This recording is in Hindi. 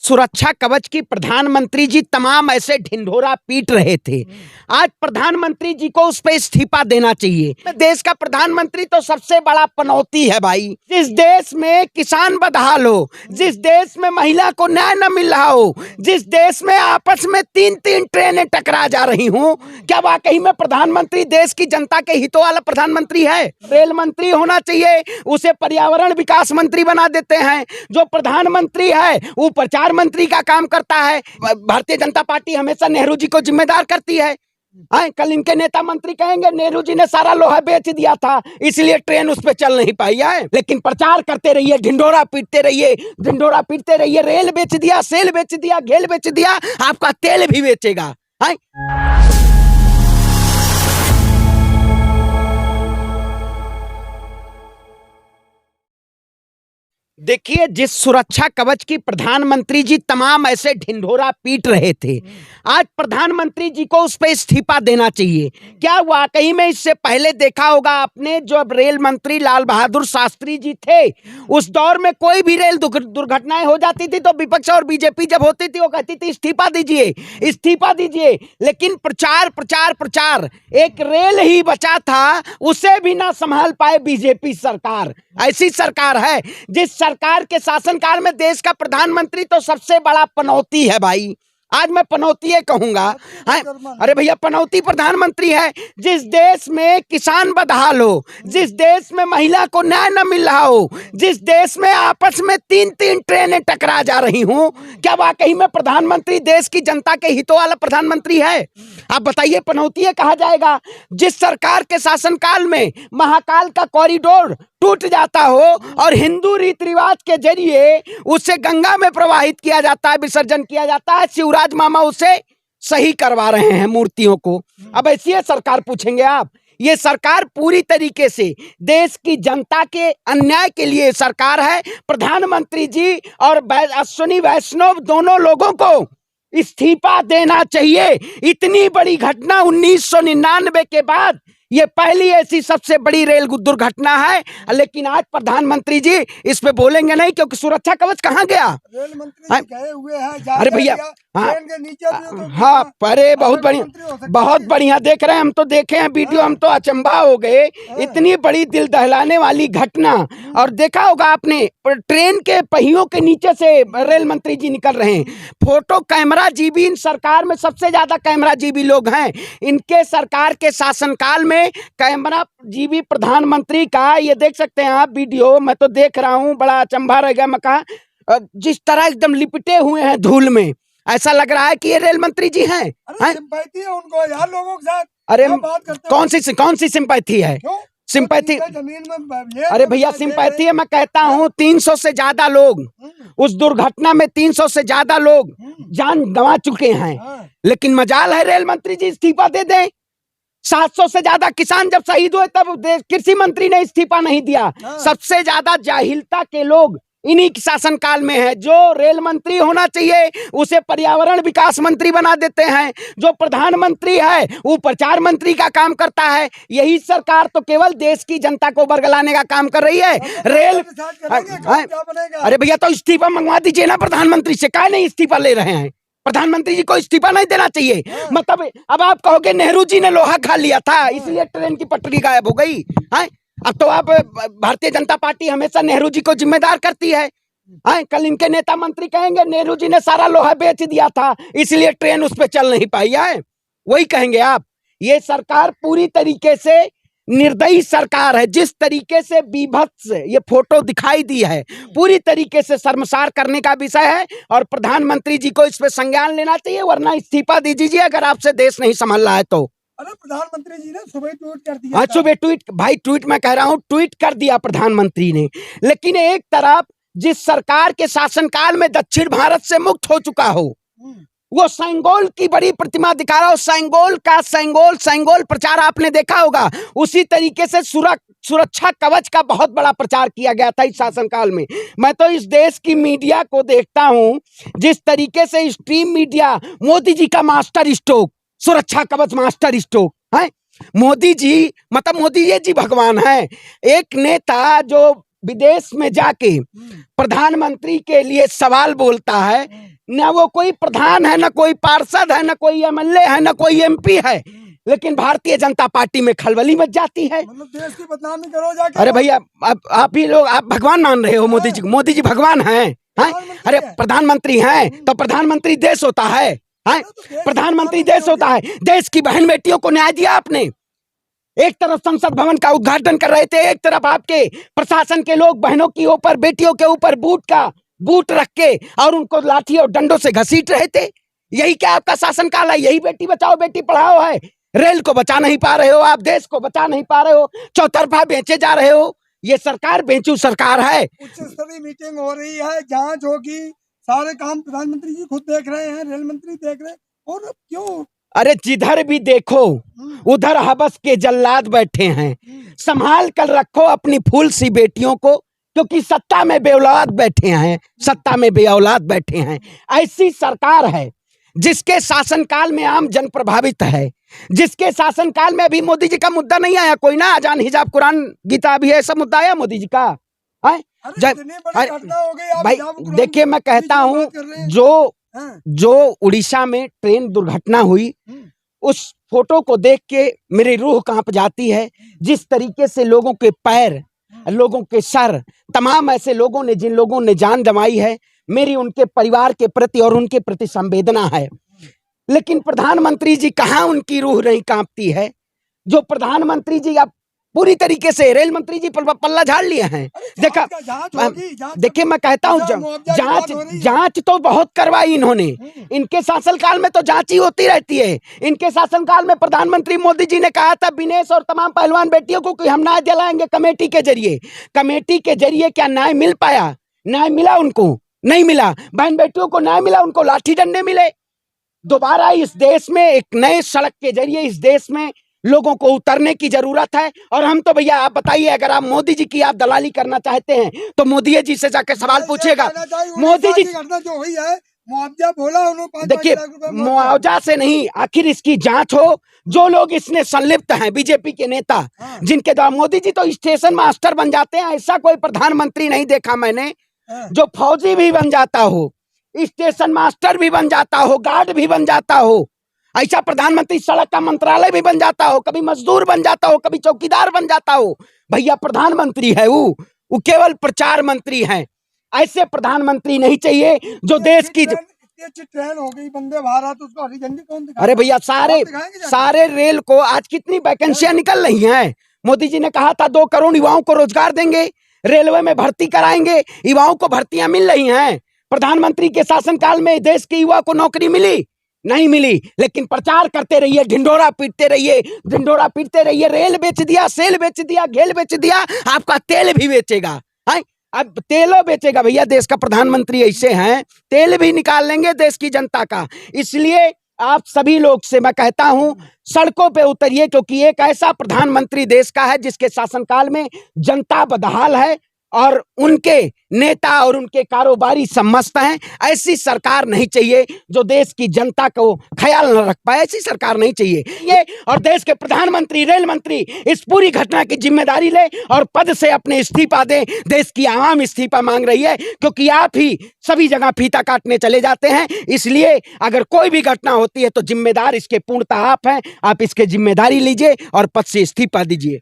सुरक्षा कवच की प्रधानमंत्री जी तमाम ऐसे ढिंढोरा पीट रहे थे। आज प्रधानमंत्री जी को उस पे इस्तीफा देना चाहिए। देश का प्रधानमंत्री तो सबसे बड़ा पनौती है भाई। जिस देश में किसान बदहाल हो, जिस देश में महिला को न्याय न मिल रहा हो, जिस देश में आपस में तीन तीन ट्रेनें टकरा जा रही हूँ, क्या वाकई में प्रधानमंत्री देश की जनता के हितों वाला प्रधानमंत्री है? रेल मंत्री होना चाहिए, उसे पर्यावरण विकास मंत्री बना देते हैं। जो प्रधानमंत्री है वो प्रचार मंत्री का काम करता है। भारतीय जनता पार्टी हमेशा नेहरू जी को जिम्मेदार करती है। कल इनके नेता मंत्री कहेंगे नेहरू जी ने सारा लोहा बेच दिया था इसलिए ट्रेन उस पर चल नहीं पाई है। लेकिन प्रचार करते रहिए, ढिंढोरा पीटते रहिए, ढिंढोरा पीटते रहिए। रेल बेच दिया, सेल बेच दिया, घेल बेच दिया, आपका तेल भी बेचेगा। देखिए, जिस सुरक्षा कवच की प्रधानमंत्री जी तमाम ऐसे ढिंढोरा पीट रहे थे, आज प्रधानमंत्री जी को उस पे इस्तीफा देना चाहिए। क्या वाकई में इससे पहले देखा होगा आपने, जो अब रेल मंत्री लाल बहादुर शास्त्री जी थे, उस दौर में कोई भी रेल दुर्घटनाएं हो जाती थी तो विपक्ष और बीजेपी जब होती थी वो कहती थी इस्तीफा दीजिए, इस्तीफा दीजिए। लेकिन प्रचार प्रचार प्रचार, एक रेल ही बचा था उसे भी ना संभाल पाए बीजेपी सरकार। ऐसी सरकार है जिस सरकार के शासनकाल में देश का प्रधानमंत्री तो सबसे बड़ा पनौती है भाई। आज मैं पनौती कहूंगा। अरे भैया, पनौती प्रधानमंत्री है। जिस देश में किसान बदहाल हो, जिस देश में महिला को न्याय न मिल रहा हो, जिस देश में आपस में तीन तीन ट्रेनें टकरा जा रही हूं, क्या वाकई में प्रधानमंत्री देश की जनता के हितों वाला प्रधानमंत्री है? आप बताइए, पनौती कहा जाएगा? जिस सरकार के शासनकाल में महाकाल का कॉरिडोर टूट जाता हो और हिंदू रीति रिवाज के जरिए उसे गंगा में प्रवाहित किया जाता है, विसर्जन किया जाता है, शिवराज मामा उसे सही करवा रहे हैं मूर्तियों को। अब ऐसी है सरकार, पूछेंगे आप? ये सरकार पूरी तरीके से देश की जनता के अन्याय के लिए सरकार है। प्रधानमंत्री जी और अश्विनी वैष्णव दोनों लोगों को इस्तीफा देना चाहिए। इतनी बड़ी घटना 1999 के बाद ये पहली ऐसी सबसे बड़ी रेल दुर्घटना है। लेकिन आज प्रधानमंत्री जी इस पे बोलेंगे नहीं, क्योंकि सुरक्षा कवच कहाँ गया? रेल मंत्री कहे हुए हैं। अरे भैया, हाँ, अरे बहुत बढ़िया देख रहे हैं हम, तो देखे हैं वीडियो, हम तो अचंभा हो गए। इतनी बड़ी दिल दहलाने वाली घटना। और देखा होगा आपने, ट्रेन के पहियों के नीचे से रेल मंत्री जी निकल रहे हैं। फोटो कैमरा जीबी, इन सरकार में सबसे ज्यादा कैमरा जीबी लोग हैं। इनके सरकार के शासनकाल में कैमरा जीबी प्रधानमंत्री का, ये देख सकते हैं आप वीडियो, मैं तो देख रहा हूँ, बड़ा अचंभा रह गया। मैं कहा जिस तरह एकदम लिपटे हुए हैं धूल में, ऐसा लग रहा है कि ये रेल मंत्री जी हैं। सिंपैथी है उनको यार लोगों के साथ। अरे कौन सी सिंपैथी है? सिंपैथी, अरे भैया सिंपैथी है, मैं कहता हूँ 300 से ज्यादा लोग उस दुर्घटना में, 300 से ज्यादा लोग जान गंवा चुके हैं। लेकिन मजाल है रेल मंत्री जी इस्तीफा दे दें। 700 से ज्यादा किसान जब शहीद हुए तब कृषि मंत्री ने इस्तीफा नहीं दिया। सबसे ज्यादा जाहिलता के लोग इन्हीं के शासनकाल में है। जो रेल मंत्री होना चाहिए उसे पर्यावरण विकास मंत्री बना देते हैं। जो प्रधानमंत्री है वो प्रचार मंत्री का काम करता है। यही सरकार तो केवल देश की जनता को बरगलाने का काम कर रही है। रेल, अरे भैया, तो इस्तीफा मंगवा दीजिए ना प्रधानमंत्री से। काहे नहीं इस्तीफा ले रहे हैं? प्रधानमंत्री जी को इस्तीफा नहीं देना चाहिए? मतलब अब आप कहोगे नेहरू जी ने लोहा खा लिया था इसलिए ट्रेन की पटरी गायब हो गई है। अब तो आप, भारतीय जनता पार्टी हमेशा नेहरू जी को जिम्मेदार करती है। कल इनके नेता मंत्री कहेंगे नेहरू जी ने सारा लोहा बेच दिया था इसलिए ट्रेन उस पर चल नहीं पाई है। वही कहेंगे आप। ये सरकार पूरी तरीके से निर्दयी सरकार है। जिस तरीके से बीभत्स ये फोटो दिखाई दी है, पूरी तरीके से शर्मसार करने का विषय है। और प्रधानमंत्री जी को इस पे संज्ञान लेना चाहिए, वरना इस्तीफा दे दीजिए अगर आपसे देश नहीं संभल रहा है तो। अरे प्रधानमंत्री जी ने सुबह ट्वीट कर दिया। हाँ, सुबह ट्वीट, भाई ट्वीट मैं कह रहा हूँ, ट्वीट कर दिया प्रधानमंत्री ने। लेकिन एक तरफ जिस सरकार के शासनकाल में दक्षिण भारत से मुक्त हो चुका हो, वो सेंगोल की बड़ी प्रतिमा दिखा रहा हो। सेंगोल प्रचार आपने देखा होगा। उसी तरीके से सुरक्षा कवच का बहुत बड़ा प्रचार किया गया था इस शासनकाल में। मैं तो इस देश की मीडिया को देखता हूँ, जिस तरीके से स्ट्रीम मीडिया, मोदी जी का मास्टर स्ट्रोक, सुरक्षा कवच मास्टर स्ट्रोक है। मोदी जी, मतलब मोदी जी भगवान है। एक नेता जो विदेश में जाके प्रधानमंत्री के लिए सवाल बोलता है, ना वो कोई प्रधान है, ना कोई पार्षद है, ना कोई एमएलए है, ना कोई एमपी है, लेकिन भारतीय जनता पार्टी में खलबली मच जाती है। मतलब देश की बदनामी करो जाके। अरे भैया, आप ही लोग, आप भगवान मान रहे हो मोदी जी को? मोदी जी भगवान हैं? अरे प्रधानमंत्री हैं तो प्रधानमंत्री देश होता है? प्रधानमंत्री देश होता है। देश की बहन बेटियों को न्याय दिया आपने। एक तरफ संसद भवन का उद्घाटन कर रहे थे, एक तरफ आपके प्रशासन के लोग बहनों के ऊपर, बेटियों के ऊपर बूट रख के और उनको लाठी और डंडों से घसीट रहे थे। यही क्या आपका शासनकाल है? यही बेटी बचाओ बेटी पढ़ाओ है? रेल को बचा नहीं पा रहे हो आप, देश को बचा नहीं पा रहे हो, चौतरफा बेचे जा रहे हो। ये सरकार बेचू सरकार है। उच्च स्तरीय मीटिंग हो रही है, जांच होगी, सारे काम प्रधानमंत्री जी खुद देख रहे हैं, रेल मंत्री देख रहे हैं, और क्यों? अरे जिधर भी देखो उधर हवस के जल्लाद बैठे हैं। संभाल कर रखो अपनी फूल सी बेटियों को, क्योंकि सत्ता में बेऔलाद बैठे हैं, सत्ता में बेऔलाद बैठे हैं। ऐसी सरकार है जिसके शासनकाल में आम जन प्रभावित है, जिसके शासनकाल में अभी मोदी जी का मुद्दा नहीं आया कोई ना। अजान, हिजाब, कुरान, गीता, अभी ऐसा मुद्दा आया मोदी जी का? भाई देखिए, मैं कहता हूँ, जो उड़ीसा में ट्रेन दुर्घटना हुई, उस फोटो को देख के मेरी रूह कांप जाती है। जिस तरीके से लोगों के पैर, लोगों के सर, तमाम ऐसे लोगों ने, जिन लोगों ने जान गंवाई है, मेरी उनके परिवार के प्रति और उनके प्रति संवेदना है। लेकिन प्रधानमंत्री जी कहाँ उनकी रूह नहीं कांपती है? जो प्रधानमंत्री जी अब पूरी तरीके से रेल मंत्री जी पल्ला झाड़ लिए हैं। देखा, देखिए मैं कहता हूँ, जांच तो बहुत करवाई इन्होंने। इनके शासनकाल में तो जांच ही होती रहती है। इनके शासनकाल में प्रधानमंत्री मोदी जी ने कहा था विनेश और तमाम पहलवान बेटियों को कि हम न्याय दिलाएंगे कमेटी के जरिए। कमेटी के जरिए क्या न्याय मिल पाया? न्याय मिला उनको? नहीं मिला। बहन बेटियों को न्याय मिला? उनको लाठी डंडे मिले। दोबारा इस देश में एक नए सड़क के जरिए इस देश में लोगों को उतरने की जरूरत है। और हम तो भैया, आप बताइए, अगर आप मोदी जी की आप दलाली करना चाहते हैं तो मोदी जी से जाकर सवाल पूछिएगा। मोदी जी जो हुई है, मुआवजा बोला उन्होंने, देखिए मुआवजा से नहीं, आखिर इसकी जांच हो। जो लोग इसमें संलिप्त हैं, बीजेपी के नेता, जिनके द्वारा मोदी जी तो स्टेशन मास्टर बन जाते हैं। ऐसा कोई प्रधानमंत्री नहीं देखा मैंने जो फौजी भी बन जाता हो, स्टेशन मास्टर भी बन जाता हो, गार्ड भी बन जाता हो। ऐसा प्रधानमंत्री सड़क का मंत्रालय भी बन जाता हो, कभी मजदूर बन जाता हो, कभी चौकीदार बन जाता हो। भैया प्रधानमंत्री है वो केवल प्रचार मंत्री हैं। ऐसे प्रधानमंत्री नहीं चाहिए जो देश की ट्रेन हो गई वंदे भारत, उसको हरी झंडी कौन दिखाएगा? अरे भैया, सारे रेल को आज कितनी वैकेंसियां निकल रही हैं। मोदी जी ने कहा था 2 करोड़ युवाओं को रोजगार देंगे, रेलवे में भर्ती कराएंगे, युवाओं को भर्तियां मिल रही हैं। प्रधानमंत्री के शासनकाल में देश के युवा को नौकरी मिली? नहीं मिली। लेकिन प्रचार करते रहिए, ढिंढोरा पीटते रहिए, ढिंढोरा पीटते रहिए। रेल बेच दिया, सेल बेच दिया, घेल बेच दिया, आपका तेल भी बेचेगा। अब तेलो बेचेगा भैया। देश का प्रधानमंत्री ऐसे हैं, तेल भी निकाल लेंगे देश की जनता का। इसलिए आप सभी लोग से मैं कहता हूं, सड़कों पे उतरिए, क्योंकि एक ऐसा प्रधानमंत्री देश का है जिसके शासनकाल में जनता बदहाल है और उनके नेता और उनके कारोबारी सब मस्त हैं। ऐसी सरकार नहीं चाहिए जो देश की जनता को ख्याल न रख पाए। ऐसी सरकार नहीं चाहिए ये। और देश के प्रधानमंत्री, रेल मंत्री इस पूरी घटना की जिम्मेदारी ले और पद से अपने इस्तीफा दें। देश की आवाम इस्तीफा मांग रही है, क्योंकि आप ही सभी जगह फीता काटने चले जाते हैं। इसलिए अगर कोई भी घटना होती है तो जिम्मेदार इसके पूर्णतः आप हैं। आप इसके जिम्मेदारी लीजिए और पद से इस्तीफा दीजिए।